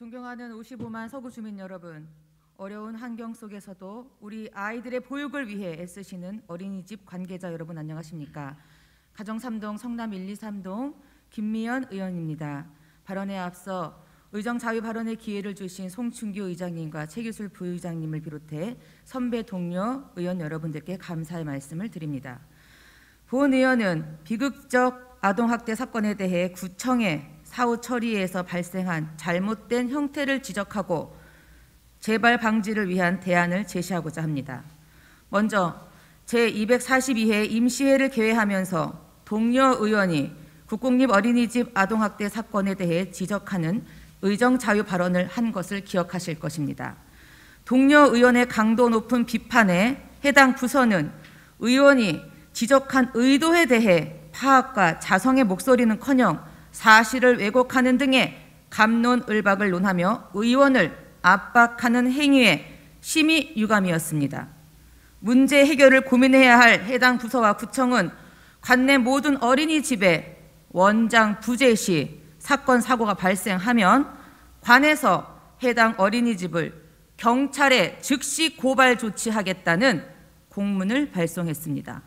존경하는 55만 서구 주민 여러분, 어려운 환경 속에서도 우리 아이들의 보육을 위해 애쓰시는 어린이집 관계자 여러분 안녕하십니까? 가정 3동 성남 123동 김미연 의원입니다. 발언에 앞서 의정 자유 발언의 기회를 주신 송충규 의장님과 최기술 부의장님을 비롯해 선배 동료 의원 여러분들께 감사의 말씀을 드립니다. 본 의원은 비극적 아동학대 사건에 대해 구청의 사후 처리에서 발생한 잘못된 형태를 지적하고 재발 방지를 위한 대안을 제시하고자 합니다. 먼저 제242회 임시회를 개회하면서 동료 의원이 국공립 어린이집 아동학대 사건에 대해 지적하는 의정자유 발언을 한 것을 기억하실 것입니다. 동료 의원의 강도 높은 비판에 해당 부서는 의원이 지적한 의도에 대해 파악과 자성의 목소리는커녕 사실을 왜곡하는 등의 갑론을박을 논하며 의원을 압박하는 행위에 심히 유감이었습니다. 문제 해결을 고민해야 할 해당 부서와 구청은 관내 모든 어린이집에 원장 부재 시 사건 사고가 발생하면 관에서 해당 어린이집을 경찰에 즉시 고발 조치하겠다는 공문을 발송했습니다.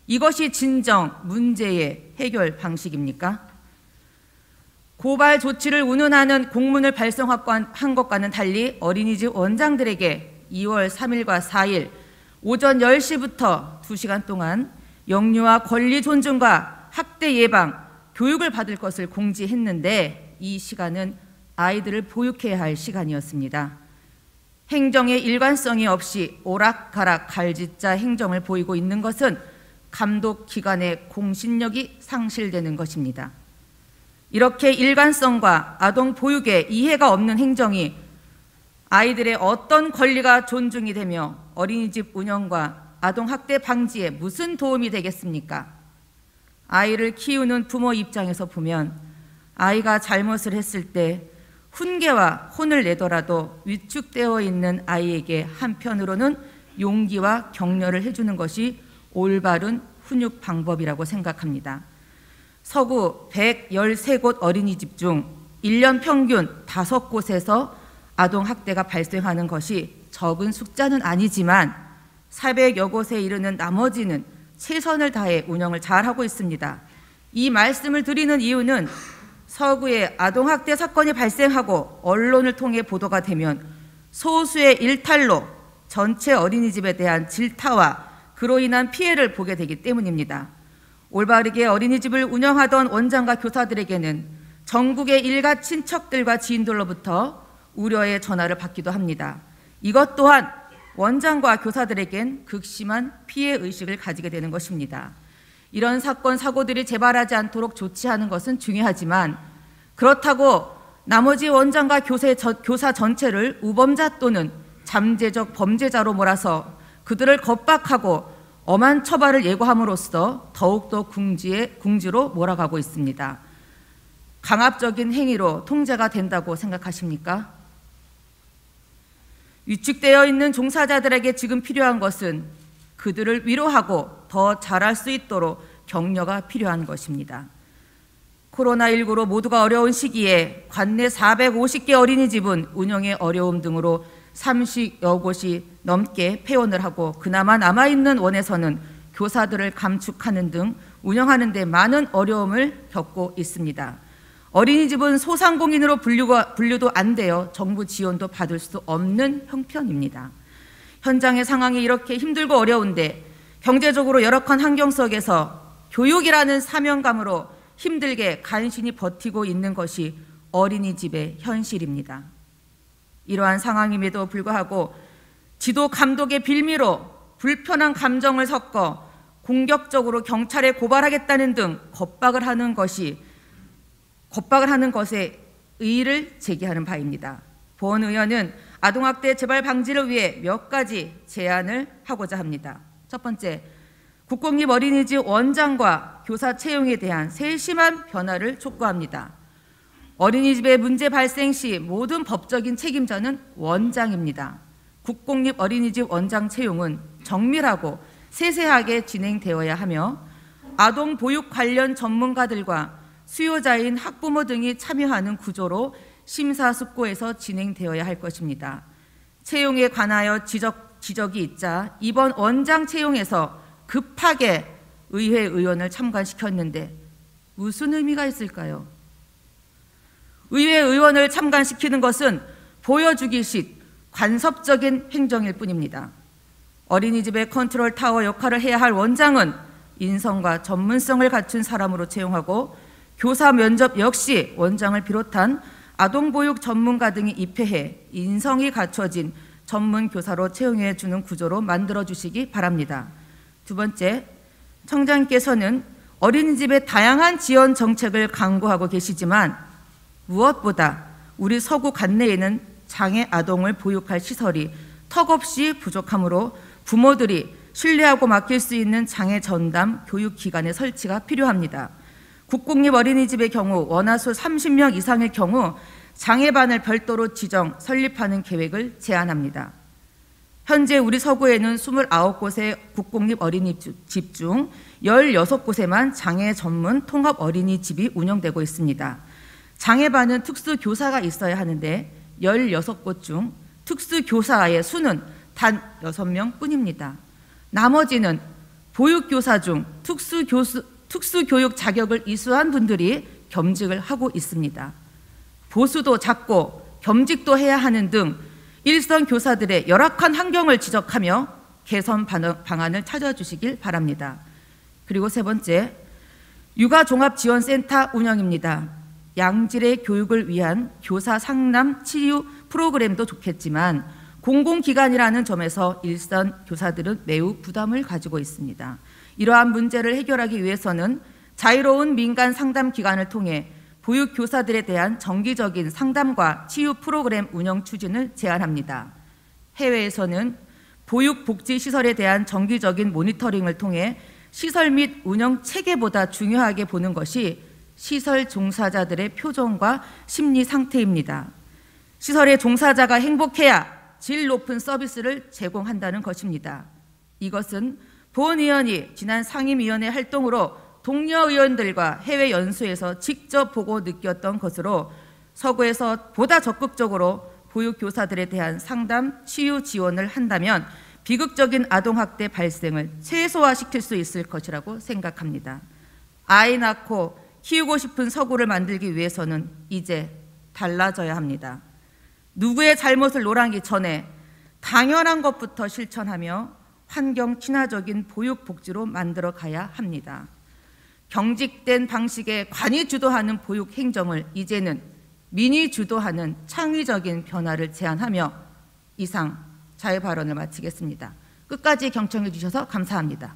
이것이 진정 문제의 해결 방식입니까? 고발 조치를 운운하는 공문을 발송한 것과는 달리 어린이집 원장들에게 2월 3일과 4일 오전 10시부터 2시간 동안 영유아 권리 존중과 학대 예방, 교육을 받을 것을 공지했는데 이 시간은 아이들을 보육해야 할 시간이었습니다. 행정의 일관성이 없이 오락가락 갈짓자 행정을 보이고 있는 것은 감독기관의 공신력이 상실되는 것입니다. 이렇게 일관성과 아동 보육에 이해가 없는 행정이 아이들의 어떤 권리가 존중이 되며 어린이집 운영과 아동학대 방지에 무슨 도움이 되겠습니까? 아이를 키우는 부모 입장에서 보면 아이가 잘못을 했을 때 훈계와 혼을 내더라도 위축되어 있는 아이에게 한편으로는 용기와 격려를 해주는 것이 올바른 훈육 방법이라고 생각합니다. 서구 113곳 어린이집 중 1년 평균 5곳에서 아동학대가 발생하는 것이 적은 숫자는 아니지만 400여 곳에 이르는 나머지는 최선을 다해 운영을 잘하고 있습니다. 이 말씀을 드리는 이유는 서구에 아동학대 사건이 발생하고 언론을 통해 보도가 되면 소수의 일탈로 전체 어린이집에 대한 질타와 그로 인한 피해를 보게 되기 때문입니다. 올바르게 어린이집을 운영하던 원장과 교사들에게는 전국의 일가 친척들과 지인들로부터 우려의 전화를 받기도 합니다. 이것 또한 원장과 교사들에겐 극심한 피해의식을 가지게 되는 것입니다. 이런 사건, 사고들이 재발하지 않도록 조치하는 것은 중요하지만 그렇다고 나머지 원장과 교사 전체를 우범자 또는 잠재적 범죄자로 몰아서 그들을 겁박하고 엄한 처벌을 예고함으로써 더욱더 궁지로 몰아가고 있습니다. 강압적인 행위로 통제가 된다고 생각하십니까? 위축되어 있는 종사자들에게 지금 필요한 것은 그들을 위로하고 더 잘할 수 있도록 격려가 필요한 것입니다. 코로나19로 모두가 어려운 시기에 관내 450개 어린이집은 운영의 어려움 등으로 30여 곳이 넘게 폐원을 하고 그나마 남아있는 원에서는 교사들을 감축하는 등 운영하는 데 많은 어려움을 겪고 있습니다. 어린이집은 소상공인으로 분류도 안 되어 정부 지원도 받을 수 없는 형편입니다. 현장의 상황이 이렇게 힘들고 어려운데 경제적으로 열악한 환경 속에서 교육이라는 사명감으로 힘들게 간신히 버티고 있는 것이 어린이집의 현실입니다. 이러한 상황임에도 불구하고 지도 감독의 빌미로 불편한 감정을 섞어 공격적으로 경찰에 고발하겠다는 등 겁박을 하는 것에 의의를 제기하는 바입니다. 본 의원은 아동학대 재발 방지를 위해 몇 가지 제안을 하고자 합니다. 첫 번째, 국공립 어린이집 원장과 교사 채용에 대한 세심한 변화를 촉구합니다. 어린이집의 문제 발생 시 모든 법적인 책임자는 원장입니다. 국공립 어린이집 원장 채용은 정밀하고 세세하게 진행되어야 하며 아동 보육 관련 전문가들과 수요자인 학부모 등이 참여하는 구조로 심사숙고해서 진행되어야 할 것입니다. 채용에 관하여 지적이 있자 이번 원장 채용에서 급하게 의회 의원을 참관시켰는데 무슨 의미가 있을까요? 의회 의원을 참관시키는 것은 보여주기식 관섭적인 행정일 뿐입니다. 어린이집의 컨트롤 타워 역할을 해야 할 원장은 인성과 전문성을 갖춘 사람으로 채용하고 교사 면접 역시 원장을 비롯한 아동보육 전문가 등이 입회해 인성이 갖춰진 전문 교사로 채용해 주는 구조로 만들어 주시기 바랍니다. 두 번째, 청장께서는 어린이집의 다양한 지원 정책을 강구하고 계시지만 무엇보다 우리 서구 관내에는 장애 아동을 보육할 시설이 턱없이 부족하므로 부모들이 신뢰하고 맡길 수 있는 장애 전담 교육기관의 설치가 필요합니다. 국공립 어린이집의 경우 원화수 30명 이상일 경우 장애반을 별도로 지정, 설립하는 계획을 제안합니다. 현재 우리 서구에는 29곳의 국공립 어린이집 중 16곳에만 장애 전문 통합 어린이집이 운영되고 있습니다. 장애반은 특수교사가 있어야 하는데 16곳 중 특수교사의 수는 단 6명 뿐입니다. 나머지는 보육교사 중 특수교육 자격을 이수한 분들이 겸직을 하고 있습니다. 보수도 작고 겸직도 해야 하는 등 일선 교사들의 열악한 환경을 지적하며 개선 방안을 찾아주시길 바랍니다. 그리고 세 번째, 육아종합지원센터 운영입니다. 양질의 교육을 위한 교사 상담 치유 프로그램도 좋겠지만 공공기관이라는 점에서 일선 교사들은 매우 부담을 가지고 있습니다. 이러한 문제를 해결하기 위해서는 자유로운 민간 상담기관을 통해 보육교사들에 대한 정기적인 상담과 치유 프로그램 운영 추진을 제안합니다. 해외에서는 보육복지시설에 대한 정기적인 모니터링을 통해 시설 및 운영 체계보다 중요하게 보는 것이 시설 종사자들의 표정과 심리 상태입니다. 시설의 종사자가 행복해야 질 높은 서비스를 제공한다는 것입니다. 이것은 본 의원이 지난 상임위원회 활동으로 동료 의원들과 해외 연수에서 직접 보고 느꼈던 것으로 서구에서 보다 적극적으로 보육교사들에 대한 상담, 치유 지원을 한다면 비극적인 아동학대 발생을 최소화시킬 수 있을 것이라고 생각합니다. 아이 낳고 키우고 싶은 서구를 만들기 위해서는 이제 달라져야 합니다. 누구의 잘못을 논하기 전에 당연한 것부터 실천하며 환경 친화적인 보육복지로 만들어 가야 합니다. 경직된 방식의 관이 주도하는 보육 행정을 이제는 민이 주도하는 창의적인 변화를 제안하며 이상 자유 발언을 마치겠습니다. 끝까지 경청해 주셔서 감사합니다.